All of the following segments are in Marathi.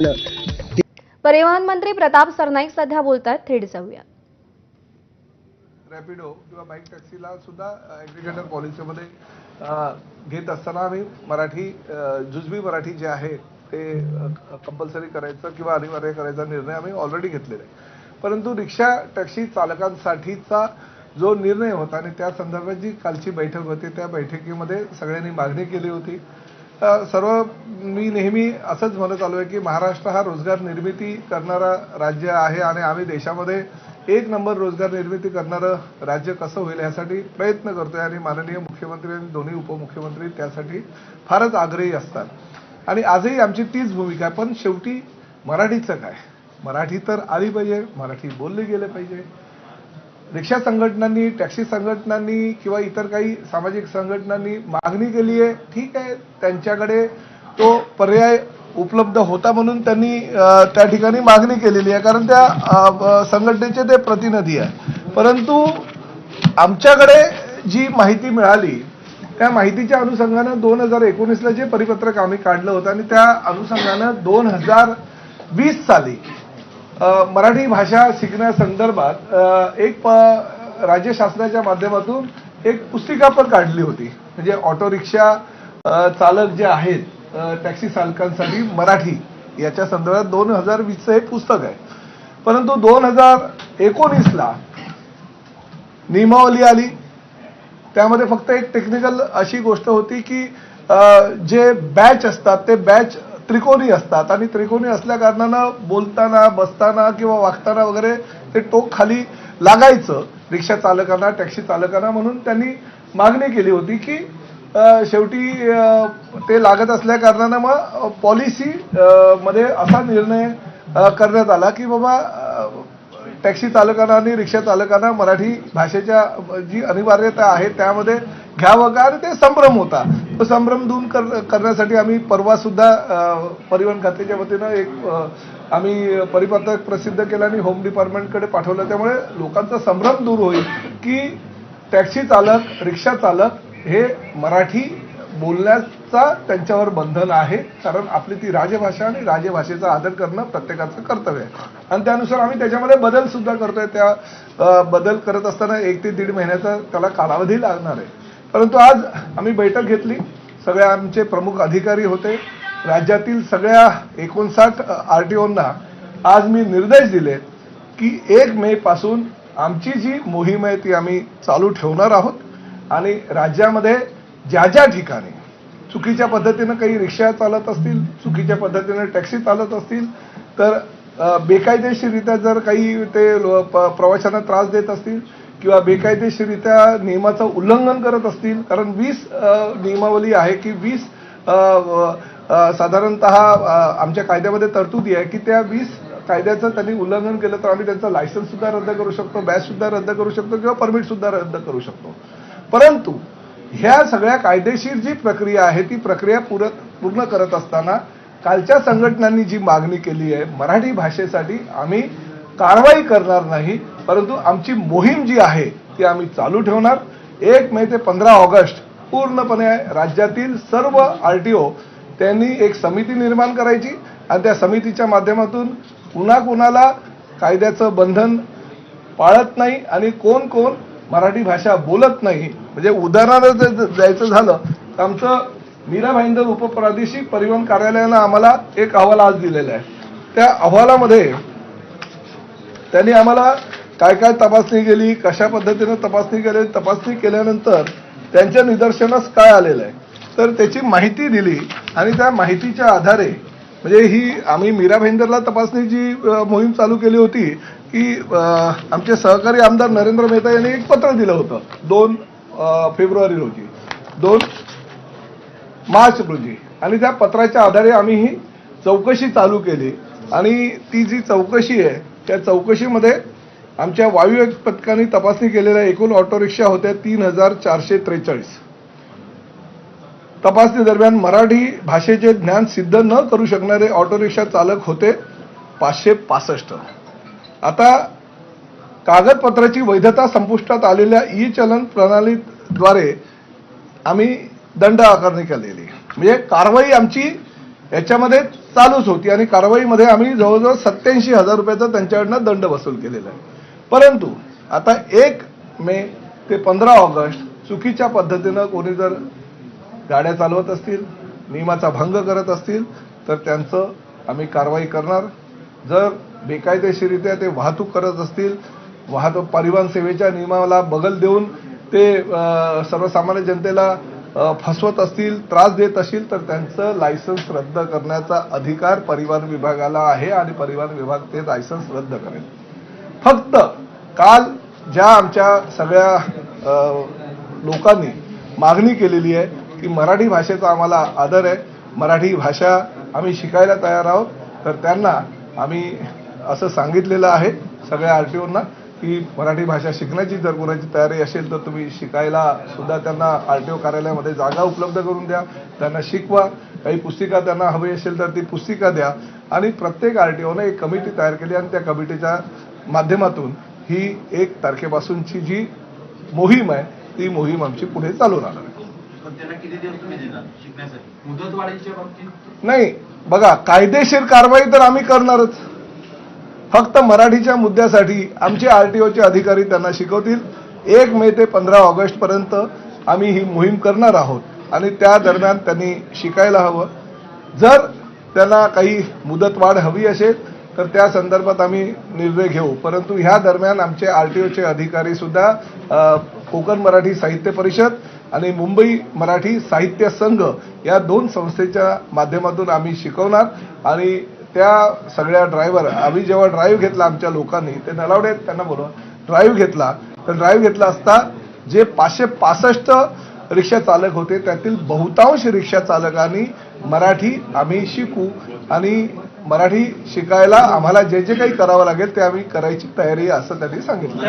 परिवहन मंत्री प्रताप सरनाईक सध्या बोलतात, थेट जाऊया. रॅपिडो किंवा बाईक टॅक्सीला सुद्धा ॲग्रिगेटर पॉलिसीमध्ये घेत असताना आम्ही मराठी जुजबी मराठी जे आहे ते कंपल्सरी करायचं किंवा अनिवार्य करायचा निर्णय आम्ही ऑलरेडी घेतलेला आहे. परंतु रिक्षा टॅक्सी चालकांसाठीचा जो निर्णय होता आणि त्या संदर्भात जी कालची बैठक होती त्या बैठकीमध्ये सगळ्यांनी मागणी केली होती. मी नेहमी असंच म्हणत आलो आहे की महाराष्ट्र हा रोजगार निर्मिती करणारा राज्य आहे आणि आम्ही देशामध्ये एक नंबर रोजगार निर्मिती करणारं राज्य कसं होईल यासाठी प्रयत्न करतोय आणि माननीय मुख्यमंत्री आणि दोन्ही उपमुख्यमंत्री त्यासाठी फारच आग्रही असतात आणि आजही आमची तीच भूमिका आहे. पण शेवटी मराठीचं काय, मराठी तर आली पाहिजे, मराठी बोलली गेले पाहिजे. रिक्षा संघटनांनी, टॅक्सी संघटनांनी किंवा इतर काही सामाजिक संघटनांनी मागणी केली आहे, ठीक आहे, त्यांच्याकडे तो पर्याय उपलब्ध होता म्हणून त्यांनी त्या ठिकाणी मागणी केलेली आहे, कारण त्या संघटनेचे ते प्रतिनिधी आहे. परंतु आमच्याकडे जी माहिती मिळाली त्या माहितीच्या अनुषंगानं 2019ला जे परिपत्रक आम्ही काढलं होतं आणि त्या अनुषंगानं 2020 साली मराठी भाषा शिकण्यासंदर्भात एक राज्य शासनाच्या माध्यमातून एक पुस्तिका पण काढली होती. म्हणजे ऑटो रिक्षा चालक जे आहेत, टॅक्सी चालकांसाठी मराठी याच्या संदर्भात 2020चं हे पुस्तक आहे. परंतु 2019ला नियमावली आली. त्यामध्ये फक्त एक टेक्निकल अशी गोष्ट होती की जे बॅच असतात ते बॅच त्रिकोणी असतात आणि त्रिकोणी असल्या कारणानं बोलताना, बसताना किंवा वागताना वगैरे ते टोक खाली लागायचं रिक्षा चालकांना, टॅक्सी चालकांना. म्हणून त्यांनी मागणी केली होती की शेवटी ते लागत असल्या कारणानं मग पॉलिसी मध्ये असा निर्णय करण्यात आला की बाबा टॅक्सी चालकांना आणि रिक्षा चालकांना मराठी भाषेच्या जी अनिवार्यता आहे त्यामध्ये घ्यावं का, आणि ते संभ्रम होता. तो संभ्रम दूर करण्यासाठी आम्ही परवा सुद्धा परिवहन खात्याच्या वतीनं एक आम्ही परिपत्रक प्रसिद्ध केलं आणि होम डिपार्टमेंटकडे पाठवलं. त्यामुळे लोकांचा संभ्रम दूर होईल की टॅक्सी चालक, रिक्षा चालक हे मराठी बोलण्याचा त्यांच्यावर बंधन आहे, कारण आपली ती राजभाषा आणि राजभाषेचा आदर करणं प्रत्येकाचं कर्तव्य आहे. आणि त्यानुसार आम्ही त्याच्यामध्ये बदल सुद्धा करतोय. त्या बदल करत असताना 1 ते 1.5 महिन्याचा त्याला कालावधी लागणार आहे. परंतु आज आम्ही बैठक घेतली, सगळे आमचे प्रमुख अधिकारी होते, राज्यातील सगळ्या 59 RTOंना आज मी निर्देश दिले की 1 मे पासून आमची जी मोहीम आहे ती आम्ही चालू ठेवणार आहोत आणि राज्यामध्ये ज्या ज्या ठिकाणी चुकीच्या पद्धतीनं काही रिक्षा चालत असतील, चुकीच्या पद्धतीनं टॅक्सी चालत असतील, तर बेकायदेशीररित्या जर काही ते प्रवाशांना त्रास देत असतील किंवा बेकायदेशीररित्या नियमाचं उल्लंघन करत असतील, कारण 20 नियमावली आहे की 20 साधारणतः आमच्या कायद्यामध्ये तरतुदी आहे की त्या 20 कायद्याचं त्यांनी उल्लंघन केलं तर आम्ही त्यांचं लायसन्स सुद्धा रद्द करू शकतो, बॅच सुद्धा रद्द करू शकतो किंवा परमिट सुद्धा रद्द करू शकतो. परंतु ह्या सगळ्या कायदेशीर जी प्रक्रिया आहे ती प्रक्रिया पूर्ण करत असताना कालच्या संघटनांनी जी मागणी केली आहे मराठी भाषेसाठी आम्ही कारवाई करणार नाही, परंतु आमची मोहीम जी आहे ती आम्ही चालू ठेवणार. 1 मे ते 15 ऑगस्ट पूर्णपणे राज्यातील सर्व RTO त्यांनी एक समिती निर्माण करायची आणि त्या समितीच्या माध्यमातून कुणाला कायद्याचं बंधन पाळत नाही आणि कोण मराठी भाषा बोलत नाही. म्हणजे उदाहरणार्थ द्यायचं झालं तर आमचं मीरा भाईंदर उपप्रादेशिक परिवहन कार्यालयानं आम्हाला एक अहवाल आज दिलेला आहे. त्या अहवालामध्ये त्यांनी आम्हाला काय काय तपासणी केली, कशा पद्धतीनं तपासणी केली, तपासणी केल्यानंतर त्यांच्या निदर्शनास काय आलेलं आहे तर त्याची माहिती दिली आणि त्या माहितीच्या आधारे म्हणजे ही आम्ही मीरा भाईंदरला तपासणीची मोहीम चालू केली होती की आमचे सहकारी आमदार नरेंद्र मेहता यांनी एक पत्र दिलं होतं 2 फेब्रुवारी रोजी, 2 मार्च रोजी, आणि त्या पत्राच्या आधारे आम्ही ही चौकशी चालू केली. आणि ती जी चौकशी आहे त्या चौकशीमध्ये आमच्या वायू पथकाने तपासणी केलेल्या एकूण ऑटो रिक्षा होत्या 3443. तपासणी दरम्यान मराठी भाषेचे ज्ञान सिद्ध न करू शकणारे ऑटो रिक्षा चालक होते 565. आता कागदपत्राची वैधता संपुष्टात आलेल्या ई-चलन प्रणालीद्वारे आम्ही दंड आकारणी केलेली. म्हणजे कारवाई आमची याच्यामध्ये चालूच होती आणि कारवाईमध्ये आम्ही जवळजवळ 87,000 रुपयाचा त्यांच्याकडनं दंड वसूल केलेला आहे. परंतु आता 1 मे ते 15 ऑगस्ट चुकीच्या पद्धतीनं कोणी जर गाड्या चालवत असतील, नियमाचा भंग करत असतील तर त्यांचं आम्ही कारवाई करणार. जर बेकायदेशीरित्या ते वाहतूक करत असतील, वाहतूक परिवहन सेवेच्या नियमाला बगल देऊन ते सर्वसामान्य जनतेला फसवत असतील, त्रास देत असतील तर त्यांचं लायसन्स रद्द करण्याचा अधिकार परिवहन विभागाला आहे आणि परिवहन विभाग ते लायसन्स रद्द करेल. फक्त काल ज्या आमच्या सगळ्या लोकांनी मागणी केलेली आहे की मराठी भाषेचा आम्हाला आदर आहे, मराठी भाषा आम्ही शिकायला तयार आहोत, तर त्यांना आम्ही असं सांगितलेलं आहे सगळ्या आरटीओंना की मराठी भाषा शिकण्याची जर कोणाची तयारी असेल तर तुम्ही शिकायला सुद्धा त्यांना आरटीओ कार्यालयामध्ये जागा उपलब्ध करून द्या, त्यांना शिकवा. काही पुस्तिका त्यांना हवी असेल तर ती पुस्तिका द्या. आणि प्रत्येक आरटीओने एक कमिटी तयार केली आणि त्या कमिटीच्या माध्यमातून ही 1 तारखेपासूनची जी मोहीम आहे ती मोहीम आमची पुढे चालू राहणार आहे. किती दिवस तुम्ही देणार शिकण्यासाठी? मुदतवाढीच्या बाबतीत नाही, बघा कायदेशीर कारवाई तर आम्ही करणारच. फक्त मराठीच्या मुद्द्यासाठी आमचे आरटीओचे अधिकारी त्यांना शिकवतील. 1 मे ते 15 ऑगस्ट पर्यंत आम्ही ही मोहीम करणार आहोत आणि त्या दरम्यान त्यांनी शिकायला हवं. जर त्यांना काही मुदतवाढ हवी असेल तर त्या संदर्भात आम्ही निर्णय घेऊ. परंतु ह्या दरम्यान आमचे आरटीओचे अधिकारी सुद्धा कोकण मराठी साहित्य परिषद आणि मुंबई मराठी साहित्य संघ या 2 संस्थेच्या माध्यमातून आम्ही शिकवणार. आणि त्या सगळ्या ड्रायव्हर आम्ही जेव्हा ड्राईव्ह घेतला आमच्या लोकांनी, ते नलावडे त्यांना बोलवा, ड्राईव्ह घेतला तर ड्राईव्ह घेतला असता जे 565 रिक्षा चालक होते त्यातील बहुतांश रिक्षा चालकांनी मराठी आम्ही शिकू आणि मराठी शिकायला आम्हाला जे जे काही करावं लागेल ते आम्ही करायची तयारी आहे असं त्यांनी सांगितलं.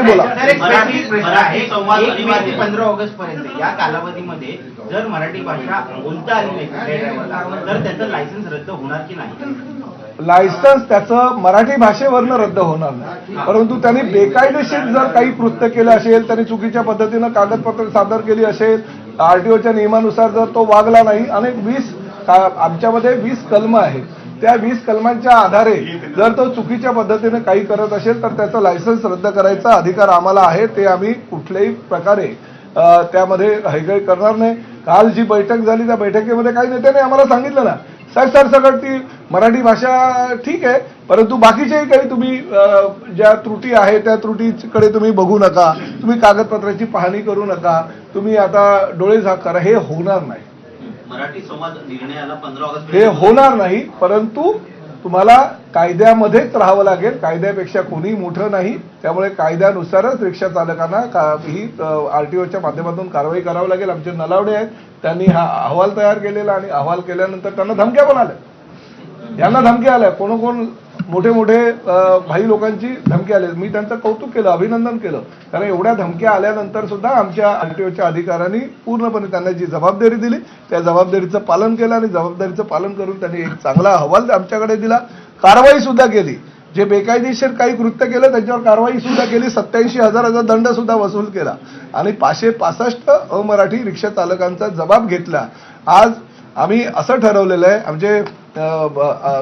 बोला. मराठी प्रश्न आहे. 1 मे ते 15 ऑगस्ट पर्यंत या कालावधीमध्ये जर मराठी भाषा बोलता आली नाही तर त्याचं लायसन्स रद्द होणार की नाही? लायसन्स त्याचं मराठी भाषेवरनं रद्द होणार नाही, परंतु त्यांनी बेकायदेशीर जर काही कृत्य केलं असेल, त्यांनी चुकीच्या पद्धतीनं कागदपत्र सादर केली असेल, आरटीओच्या नियमानुसार जर तो वागला नाही, अनेक 20 आमच्यामध्ये 20 कलम आहेत, त्या 20 कलमांच्या आधारे जर तो चुकीच्या पद्धतीने काही करत असेल तर त्याचं लायसन्स रद्द करायचा अधिकार आम्हाला आहे. ते आम्ही कुठल्याही प्रकारे त्यामध्ये हयगय करणार नाही. काल जी बैठक झाली त्या बैठकीमध्ये काही नेत्याने आम्हाला सांगितलं ना, सरसकट ती मराठी भाषा ठीक आहे, परंतु बाकीच्याही काही तुम्ही ज्या त्रुटी आहे त्या त्रुटीकडे तुम्ही बघू नका, तुम्ही कागदपत्राची पाहणी करू नका, तुम्ही आता डोळे झाक करा. हे होणार नाही. मराठी संवाद निर्णयाला 15 ऑगस्ट हे होणार नाही, परंतु तुम्हाला कायद्यामध्येच राहावं लागेल. कायद्यापेक्षा कोणी मोठं नाही, त्यामुळे कायद्यानुसारच रिक्षा चालकांना ही आरटीओच्या माध्यमातून कारवाई करावी लागेल. आमचे नलावडे आहेत, त्यांनी हा अहवाल तयार केलेला आणि अहवाल केल्यानंतर त्यांना धमक्या पण आल्या. यांना धमक्या आल्या, कोण मोठे मोठे भाई लोकांची धमकी आली. मी त्यांचं कौतुक केलं, अभिनंदन केलं, कारण एवढ्या धमक्या आल्यानंतर सुद्धा आमच्या आरटीओच्या अधिकाऱ्यांनी पूर्णपणे त्यांना जी जबाबदारी दिली त्या जबाबदारीचं पालन केलं आणि जबाबदारीचं पालन करून त्यांनी एक चांगला अहवाल आमच्याकडे दिला. कारवाई सुद्धा केली. जे बेकायदेशीर काही कृत्य केलं त्याच्यावर कारवाई सुद्धा केली. 87,000चा दंड सुद्धा वसूल केला आणि 565 अमराठी रिक्षा चालकांचा जबाब घेतला. आज आम्ही असं ठरवलेलं आहे, आमचे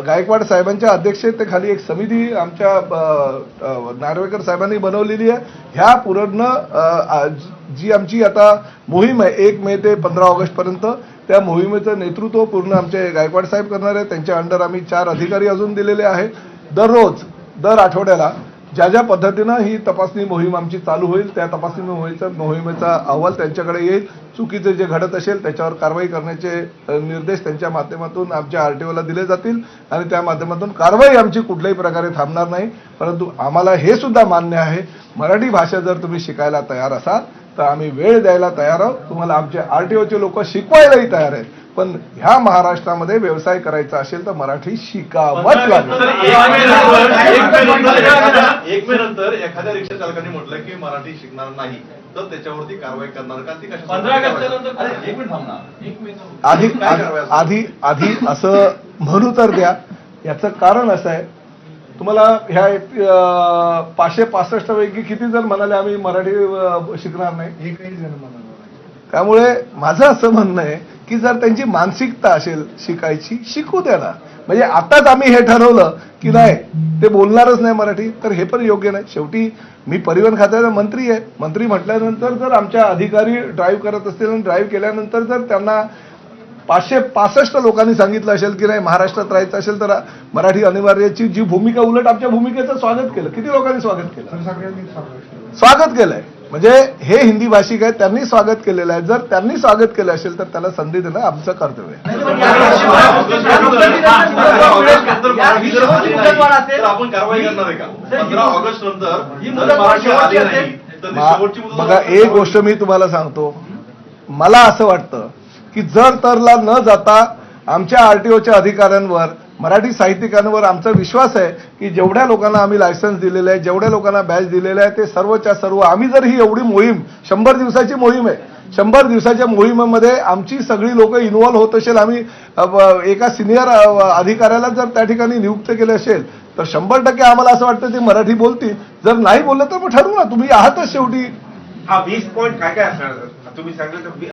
गायकवाड साहेबांच्या अध्यक्षतेखाली एक समिती आमच्या नार्वेकर साहेबांनी बनवलेली आहे. ह्या पूर्ण जी आमची आता मोहीम आहे 1 मे ते 15 ऑगस्ट पर्यंत, त्या मोहिमेचं नेतृत्व पूर्ण आमचे गायकवाड साहेब करणार आहेत. त्यांच्या अंडर आम्ही 4 अधिकारी अजून दिलेले आहेत. दररोज दर आठवड्याला ज्या ज्या पद्धतीनं ही तपासणी मोहीम आमची चालू होईल त्या तपासणी मोहिमेचा अहवाल त्यांच्याकडे येईल. चुकीचे जे घडत असेल त्याच्यावर कारवाई करण्याचे निर्देश त्यांच्या माध्यमातून आमच्या आरटीओला दिले जातील आणि त्या माध्यमातून कारवाई आमची कुठल्याही प्रकारे थांबणार नाही. परंतु आम्हाला हे सुद्धा मान्य आहे, मराठी भाषा जर तुम्ही शिकायला तयार असाल तर आम्ही वेळ द्यायला तयार आहोत. तुम्हाला आमचे आरटीओचे लोक शिकवायलाही तयार आहेत, पण ह्या महाराष्ट्रामध्ये व्यवसाय करायचा असेल तर मराठी शिकावंच लागेल. 1 मे नंतर एखाद्या रिक्षा चालकाने म्हटलं की मराठी शिकणार नाही तर त्याच्यावरती कारवाई करणार का? ती कशा 15 ऑगस्ट 1 मिनिट थांबणार. आधी असं म्हणू तर द्या. याचं कारण असं आहे, तुम्हाला ह्या 565 पैकी किती जण म्हणाले आम्ही मराठी शिकणार नाही? एकही जण म्हणाले. त्यामुळे माझं असं म्हणणं आहे की जर त्यांची मानसिकता असेल शिकायची, शिकू द्या ना. म्हणजे आताच आम्ही हे ठरवलं की नाही ते बोलणारच नाही मराठी, तर हे पण योग्य नाही. शेवटी मी परिवहन खात्याचा मंत्री आहे. मंत्री म्हटल्यानंतर जर आमच्या अधिकारी ड्राईव्ह करत असतील आणि ड्राईव्ह केल्यानंतर जर त्यांना 565 लोकांनी सांगितलं असेल की नाही महाराष्ट्रात राहायचं असेल तर मराठी अनिवार्याची जी भूमिका, उलट आमच्या भूमिकेचं स्वागत केलं. किती लोकांनी स्वागत केलं? स्वागत केलंय. म्हणजे हे हिंदी भाषिक आहेत, त्यांनी स्वागत केलेलं आहे. जर त्यांनी स्वागत केलं असेल तर त्याला संधी देणं आमचं कर्तव्य आहे. तर आपण कारवाई करणार आहे का? 15 ऑगस्ट नंतर जर मराठी आली नाही तर ती शेवटची मुदत बघा, एक गोष्ट मी तुम्हाला सांगतो. मला असं वाटतं की जर तरला न जाता आमच्या आरटीओच्या अधिकाऱ्यांवर, मराठी साहित्यिकांवर आमचा विश्वास आहे की जेवढ्या लोकांना आम्ही लायसन्स दिलेलं आहे, जेवढ्या लोकांना बॅच दिलेलं आहे, ते सर्वच्या सर्व आम्ही जर ही एवढी मोहीम 100 दिवसाची मोहीम आहे, 100 दिवसाच्या मोहिमेमध्ये आमची सगळी लोक इन्व्हॉल्व होत असेल, आम्ही एका सिनियर अधिकाऱ्याला जर त्या ठिकाणी नियुक्त केले असेल तर 100% आम्हाला असं वाटतं ते मराठी बोलतील. जर नाही बोललं तर मग ठरवू ना, तुम्ही आहातच शेवटी. हा 20 पॉईंट काय काय असणार तुम्ही सांगितलं तर